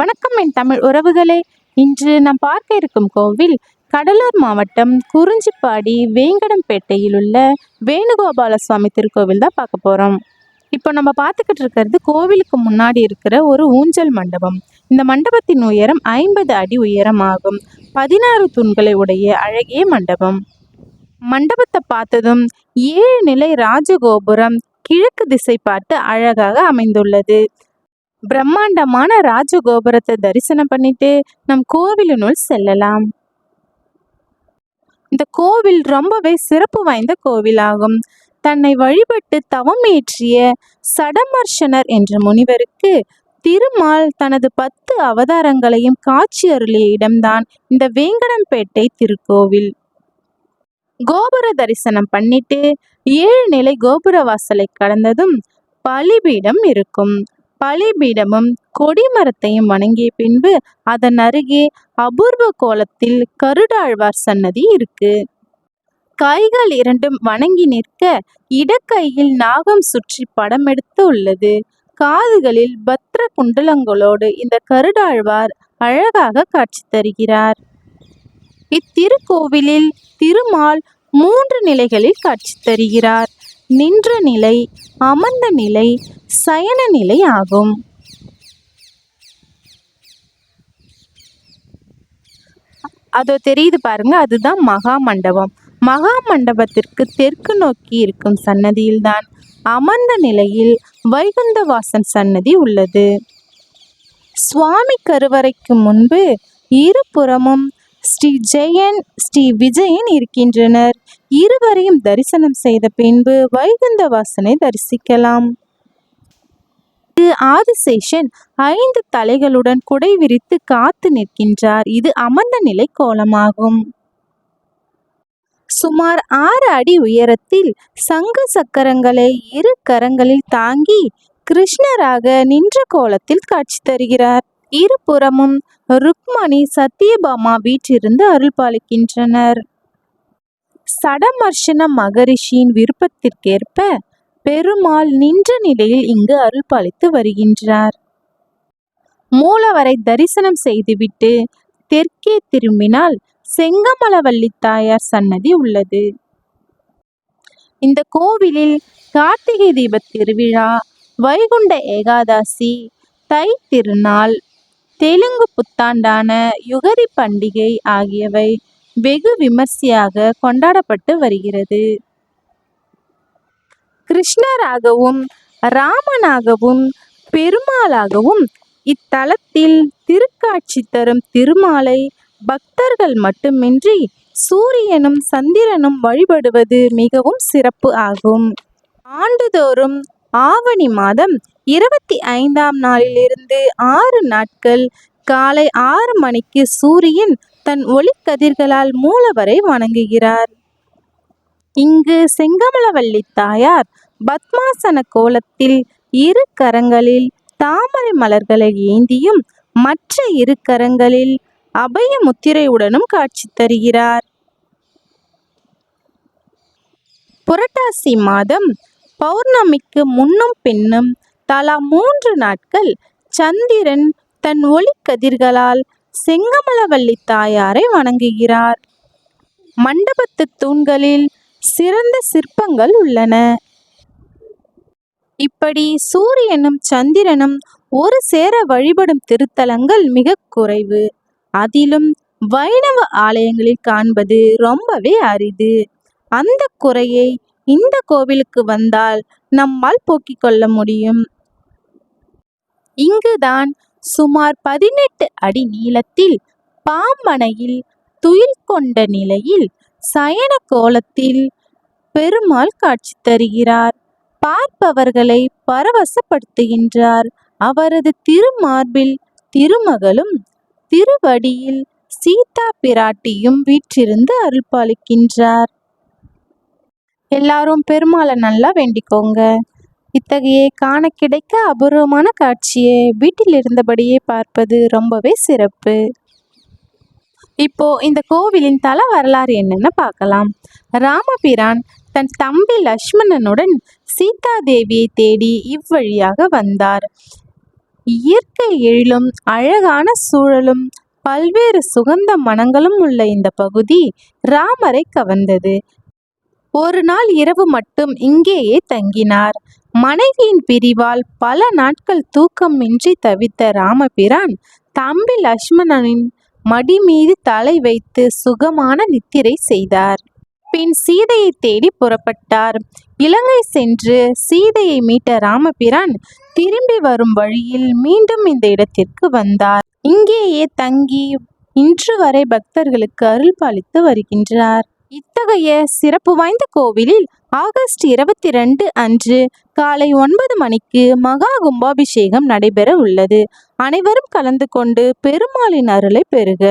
வணக்கம் என் தமிழ் உறவுகளே. இன்று நாம் பார்க்க இருக்கும் கோவில் கடலூர் மாவட்டம் குறிஞ்சிப்பாடி வேங்கடம்பேட்டையில் உள்ள வேணுகோபால சுவாமி திருக்கோவில் தான் பார்க்க போகிறோம். இப்போ நம்ம பார்த்துக்கிட்டு இருக்கிறது கோவிலுக்கு முன்னாடி இருக்கிற ஒரு ஊஞ்சல் மண்டபம். இந்த மண்டபத்தின் உயரம் 50 அடி உயரம் ஆகும். 16 தூண்களை உடைய அழகிய மண்டபம். மண்டபத்தை பார்த்ததும் 7 நிலை ராஜகோபுரம் கிழக்கு திசை பார்த்து அழகாக அமைந்துள்ளது. பிரம்மாண்டமான ராஜகோபுரத்தை தரிசனம் பண்ணிட்டு நம் கோவிலினுள் செல்லலாம். இந்த கோவில் ரொம்பவே சிறப்பு வாய்ந்த கோவிலாகும். தன்னை வழிபட்டு தவம் ஏற்றிய சடமர்ஷனர் என்ற முனிவருக்கு திருமால் தனது 10 அவதாரங்களையும் காட்சி அருளிய இடம்தான் இந்த வேங்கடம்பேட்டை திருக்கோவில். கோபுர தரிசனம் பண்ணிட்டு 7 நிலை கோபுர வாசலை கடந்ததும் பலிபீடம் இருக்கும். பலிபீடமும் கொடிமரத்தையும் வணங்கிய பின்பு அதன் அருகே அபூர்வ கோலத்தில் கருடாழ்வார் சன்னதி இருக்கு. கைகள் இரண்டும் வணங்கி நிற்க இடக்கையில் நாகம் சுற்றி படம் எடுத்து உள்ளது. காதுகளில் பத்ர குண்டலங்களோடு இந்த கருடாழ்வார் அழகாக காட்சி தருகிறார். இத்திருக்கோவிலில் திருமால் 3 நிலைகளில் காட்சி தருகிறார். நின்ற நிலை, அமர்ந்த நிலை, சயன நிலை ஆகும். அதோ தெரியுது பாருங்க, அதுதான் மகா மண்டபம். மகா மண்டபத்திற்கு தெற்கு நோக்கி இருக்கும் சன்னதியில்தான் அமர்ந்த நிலையில் வைகுந்தவாசன் சன்னதி உள்ளது. சுவாமி கருவறைக்கு முன்பு இருபுறமும் ஸ்ரீ ஜெயன் ஸ்ரீ விஜயன் இருக்கின்றனர். இருவரையும் தரிசனம் செய்த பின்பு வைகுந்தவாசனை தரிசிக்கலாம். ஆதிசேஷன் 5 தலைகளுடன் குடை விரித்து காத்து நிற்கின்றார். இது அமர்ந்த நிலை கோலமாகும். சுமார் 6 அடி உயரத்தில் சங்கு சக்கரங்களை 2 கரங்களில் தாங்கி கிருஷ்ணராக நின்ற கோலத்தில் காட்சி தருகிறார். இருபுறமும் ருக்மணி சத்யபாமா வீற்றிருந்து அருள் பாலிக்கின்றனர். சடமர்ஷன மகரிஷியின் விருப்பத்திற்கேற்ப பெருமாள் நின்ற நிலையில் இங்கு அருள் பாலித்து வருகின்றார். மூலவரை தரிசனம் செய்துவிட்டு தெற்கே திரும்பினால் செங்கமலவள்ளி தாயார் சன்னதி உள்ளது. இந்த கோவிலில் கார்த்திகை தீப திருவிழா, வைகுண்ட ஏகாதசி, தை திருநாள், தெலுங்கு புத்தாண்டான யுகதி பண்டிகை ஆகியவை வெகு விமர்சையாக கொண்டாடப்பட்டு வருகிறது. கிருஷ்ணராகவும் ராமனாகவும் பெருமாளாகவும் இத்தலத்தில் திருக்காட்சி தரும் திருமாலை பக்தர்கள் மட்டுமின்றி சூரியனும் சந்திரனும் வழிபடுவது மிகவும் சிறப்பு ஆகும். ஆண்டுதோறும் ஆவணி மாதம் 25ஆம் நாளிலிருந்து 6 நாட்கள் காலை 6 மணிக்கு சூரியன் தன் ஒளிக்கதிர்களால் மூலவரை வணங்குகிறார். இங்கு செங்கமலவள்ளி தாயார் பத்மாசன கோலத்தில் 2 கரங்களில் தாமரை மலர்களை ஏந்தியும் மற்ற 2 கரங்களில் அபய முத்திரையுடனும் காட்சி தருகிறார். புரட்டாசி மாதம் பௌர்ணமிக்கு முன்னும் பின்னும் தலா 3 நாட்கள் சந்திரன் தன் ஒளிக்கதிர்களால் செங்கமலவள்ளி தாயாரை வணங்குகிறார். மண்டபத்து தூண்களில் சிறந்த சிற்பங்கள் உள்ளன. இப்படி சூரியனும் சந்திரனும் ஒரு சேர வழிபடும் திருத்தலங்கள் மிக குறைவு. அதிலும் வைணவ ஆலயங்களில் காண்பது ரொம்பவே அரிது. அந்த குறையை இந்த கோவிலுக்கு வந்தால் நம்மால் போக்கிக் கொள்ள முடியும். இங்குதான் சுமார் 18 அடி நீளத்தில் பாம்பனையில் துயில் கொண்ட நிலையில் சயன கோலத்தில் பெருமாள் காட்சி தருகிறார். பார்ப்பவர்களை பரவசப்படுத்துகின்றார். அவரது திருமார்பில் திருமகளும் திருவடியில் சீதா பிராட்டியும் வீற்றிருந்து அருள் பாலிக்கின்றார். எல்லாரும் பெருமாளை நல்லா வேண்டிக்கோங்க. இத்தகைய காண கிடைக்க அபூர்வமான காட்சியை வீட்டில் இருந்தபடியே பார்ப்பது ரொம்பவே சிறப்பு. இப்போ இந்த கோவிலின் தல வரலாறு என்னன்னு பார்க்கலாம். ராமபிரான் தன் தம்பி லக்ஷ்மணனுடன் சீதா தேவியை தேடி இவ்வழியாக வந்தார். இயற்கை எழிலும் அழகான சூழலும் பல்வேறு சுகந்த மணங்களும் உள்ள இந்த பகுதி ராமரை கவர்ந்தது. ஒரு நாள் இரவு மட்டும் இங்கேயே தங்கினார். மனைவியின் பிரிவால் பல நாட்கள் தூக்கமின்றி தவித்த ராமபிரான் தம்பி லட்சுமணனின் மடி மீது தலை வைத்து சுகமான நித்திரை செய்தார். பின் சீதையை தேடி புறப்பட்டார். இலங்கை சென்று சீதையை மீட்ட ராமபிரான் திரும்பி வரும் வழியில் மீண்டும் இந்த இடத்திற்கு வந்தார். இங்கேயே தங்கி இன்று வரை பக்தர்களுக்கு அருள் பாலித்து வருகின்றார். இத்தகைய சிறப்பு வாய்ந்த கோவிலில் ஆகஸ்ட் 22 அன்று காலை 9 மணிக்கு மகா கும்பாபிஷேகம் நடைபெற உள்ளது. அனைவரும் கலந்து கொண்டு பெருமாளின் அருளை பெறுக.